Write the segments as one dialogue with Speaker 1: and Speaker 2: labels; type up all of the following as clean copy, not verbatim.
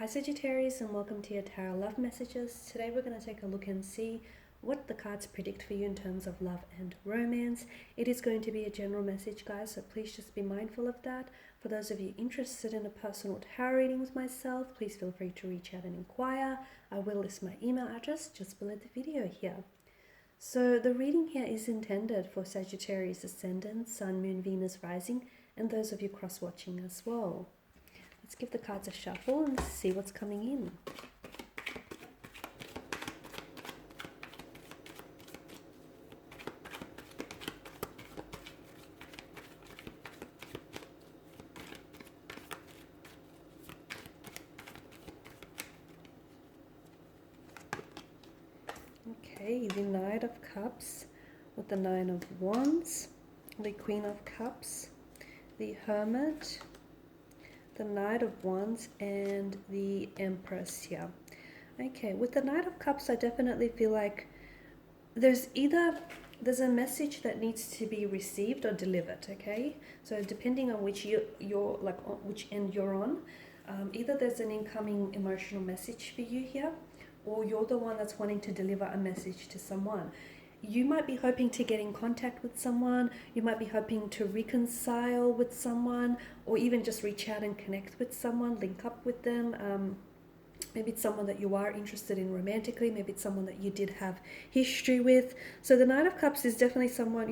Speaker 1: Hi Sagittarius, and welcome to your Tarot Love Messages. Today we're going to take a look and see what the cards predict for you in terms of love and romance. It is going to be a general message, guys, so please just be mindful of that. For those of you interested in a personal tarot reading with myself, please feel free to reach out and inquire. I will list my email address just below the video here. So the reading here is intended for Sagittarius Ascendant, Sun, Moon, Venus, Rising, and those of you cross-watching as well. Let's give the cards a shuffle and see what's coming in. Okay, the Knight of Cups with the Nine of Wands, the Queen of Cups, the Hermit, the Knight of Wands, and the Empress here. Okay, with the Knight of Cups, I definitely feel like there's a message that needs to be received or delivered. Okay, so depending on which you're like on which end you're on, either there's an incoming emotional message for you here, or you're the one that's wanting to deliver a message to someone. You might be hoping to get in contact with someone, you might be hoping to reconcile with someone, or even just reach out and connect with someone, link up with them. Maybe it's someone that you are interested in romantically, maybe it's someone that you did have history with. So the Knight of Cups is definitely someone,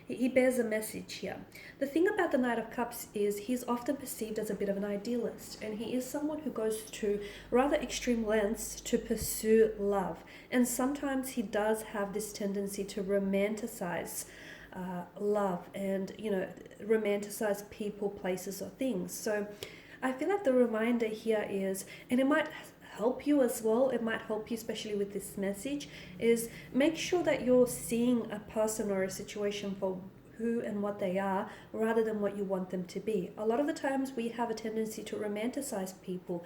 Speaker 1: he bears a message here. The thing about the Knight of Cups is he's often perceived as a bit of an idealist, and he is someone who goes to rather extreme lengths to pursue love. And sometimes he does have this tendency to romanticize love and, romanticize people, places, or things. So I feel like the reminder here is, and it might help you as well, it might help you especially with this message, is make sure that you're seeing a person or a situation for who and what they are rather than what you want them to be. A lot of the times we have a tendency to romanticize people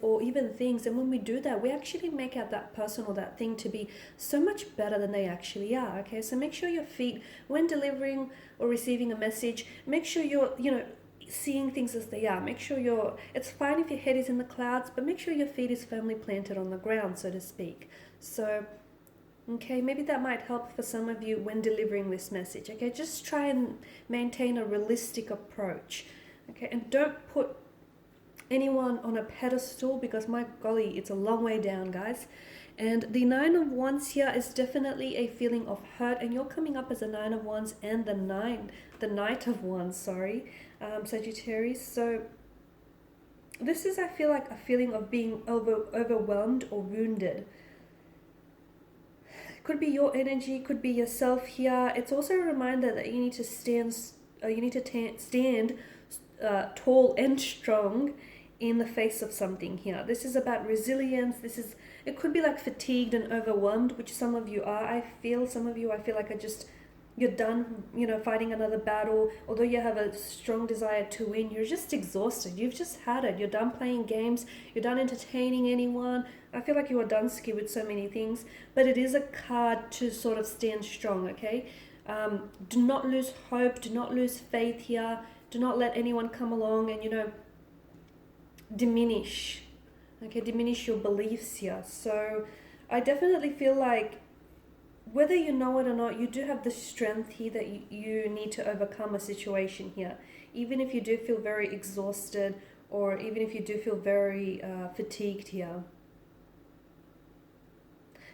Speaker 1: or even things, and when we do that, we actually make out that person or that thing to be so much better than they actually are. Okay, so make sure your feet, when delivering or receiving a message, make sure you're seeing things as they are. Make sure it's fine if your head is in the clouds, but make sure your feet is firmly planted on the ground, so to speak. So okay, maybe that might help for some of you when delivering this message. Okay, just try and maintain a realistic approach. Okay, and don't put anyone on a pedestal, because my golly, it's a long way down, guys. And the Nine of Wands here is definitely a feeling of hurt, and you're coming up as a Nine of Wands and the Knight of Wands, Sagittarius. So this is, I feel like, a feeling of being overwhelmed or wounded. It could be your energy, could be yourself here. It's also a reminder that you need to stand tall and strong in the face of something here. This is about resilience. It could be like fatigued and overwhelmed, which some of you are. Some of you, I feel like you're done, fighting another battle. Although you have a strong desire to win, you're just exhausted. You've just had it. You're done playing games. You're done entertaining anyone. I feel like you are done ski with so many things, but it is a card to sort of stand strong, okay? Do not lose hope. Do not lose faith here. Do not let anyone come along and, diminish your beliefs here. So I definitely feel like, whether you know it or not, you do have the strength here that you need to overcome a situation here. Even if you do feel very exhausted, or even if you do feel very fatigued here.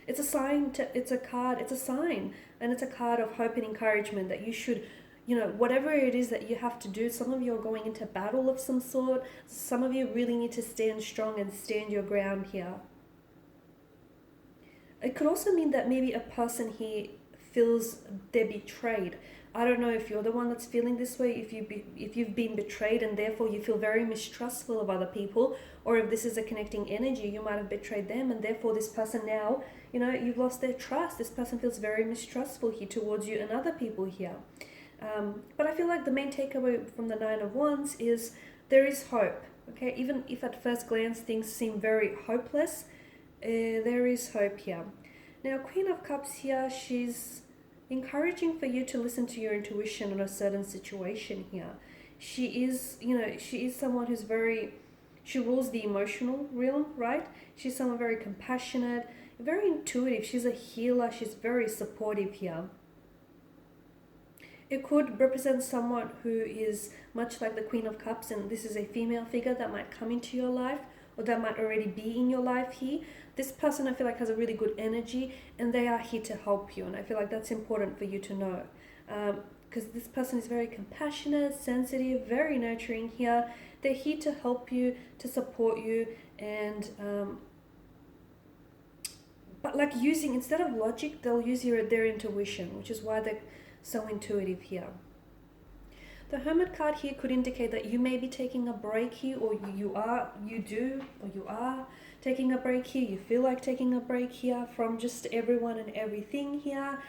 Speaker 1: It's a sign, and it's a card of hope and encouragement that you should, whatever it is that you have to do. Some of you are going into battle of some sort. Some of you really need to stand strong and stand your ground here. It could also mean that maybe a person here feels they're betrayed. I don't know if you're the one that's feeling this way, if you've been betrayed and therefore you feel very mistrustful of other people, or if this is a connecting energy, you might have betrayed them and therefore this person now, you've lost their trust. This person feels very mistrustful here towards you and other people here. But I feel like the main takeaway from the Nine of Wands is there is hope. Okay, even if at first glance things seem very hopeless, there is hope here. Now, Queen of Cups here, she's encouraging for you to listen to your intuition on a certain situation here. She is, she is someone who's she rules the emotional realm, right? She's someone very compassionate, very intuitive. She's a healer. She's very supportive here. It could represent someone who is much like the Queen of Cups, and this is a female figure that might come into your life, or that might already be in your life here. This person, I feel like, has a really good energy, and they are here to help you, and I feel like that's important for you to know. Because this person is very compassionate, sensitive, very nurturing here. They're here to help you, to support you, and but like using, instead of logic, they'll use their intuition, which is why they're so intuitive here. The Hermit card here could indicate that you may be taking a break here, or you are taking a break here. You feel like taking a break here from just everyone and everything here.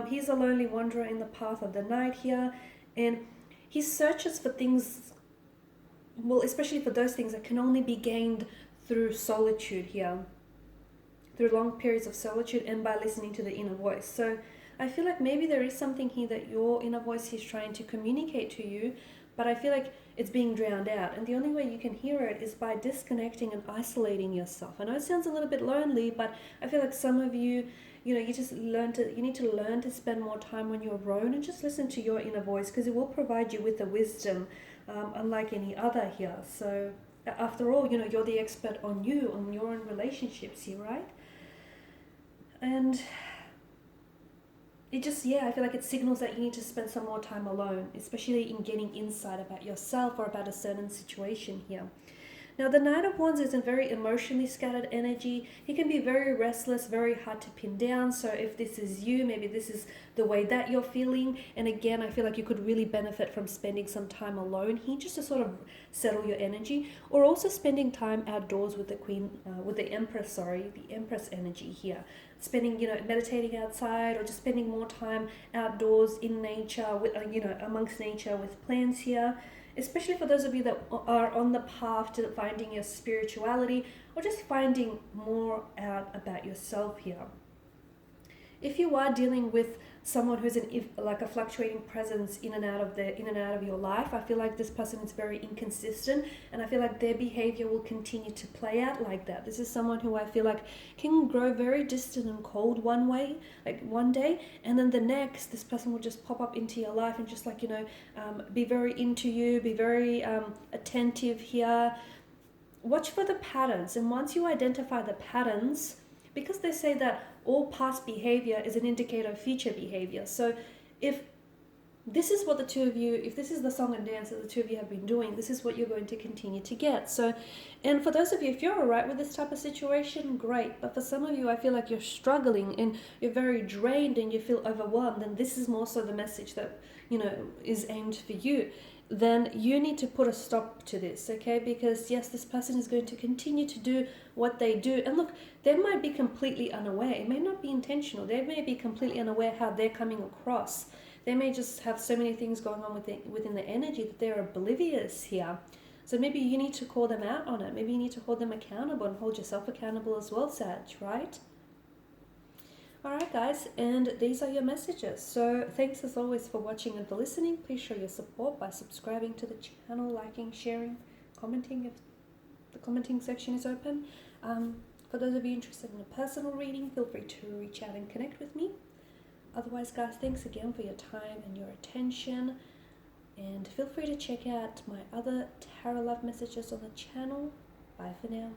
Speaker 1: He's a lonely wanderer in the path of the night here, and he searches for things, well, especially for those things that can only be gained through solitude here, through long periods of solitude and by listening to the inner voice. So I feel like maybe there is something here that your inner voice is trying to communicate to you, but I feel like it's being drowned out. And the only way you can hear it is by disconnecting and isolating yourself. I know it sounds a little bit lonely, but I feel like some of you, you need to learn to spend more time on your own and just listen to your inner voice, because it will provide you with the wisdom, unlike any other here. So after all, you're the expert on you, on your own relationships here, right? And it just, I feel like it signals that you need to spend some more time alone, especially in getting insight about yourself or about a certain situation here. Now, the Knight of Wands is a very emotionally scattered energy. He can be very restless, very hard to pin down. So if this is you, maybe this is the way that you're feeling. And again, I feel like you could really benefit from spending some time alone here, just to sort of settle your energy, or also spending time outdoors with the Empress energy here. Spending, meditating outside, or just spending more time outdoors in nature, with, amongst nature with plants here. Especially for those of you that are on the path to finding your spirituality, or just finding more out about yourself here. If you are dealing with someone who's like a fluctuating presence in and out of your life, I feel like this person is very inconsistent, and I feel like their behavior will continue to play out like that. This is someone who I feel like can grow very distant and cold one way, like one day, and then the next, this person will just pop up into your life and just be very into you, be very attentive here. Watch for the patterns, and once you identify the patterns, because they say that all past behavior is an indicator of future behavior. So if this is what if this is the song and dance that the two of you have been doing, this is what you're going to continue to get. So, and for those of you, if you're all right with this type of situation, great. But for some of you, I feel like you're struggling and you're very drained and you feel overwhelmed, and this is more so the message that, is aimed for you. Then you need to put a stop to this, okay? Because yes, this person is going to continue to do what they do. And look, they might be completely unaware. It may not be intentional. They may be completely unaware how they're coming across. They may just have so many things going on within the energy that they're oblivious here. So maybe you need to call them out on it. Maybe you need to hold them accountable and hold yourself accountable as well, Sag, right? Alright guys, and these are your messages. So thanks as always for watching and for listening. Please show your support by subscribing to the channel, liking, sharing, commenting if the commenting section is open. For those of you interested in a personal reading, feel free to reach out and connect with me. Otherwise guys, thanks again for your time and your attention. And feel free to check out my other tarot love messages on the channel. Bye for now.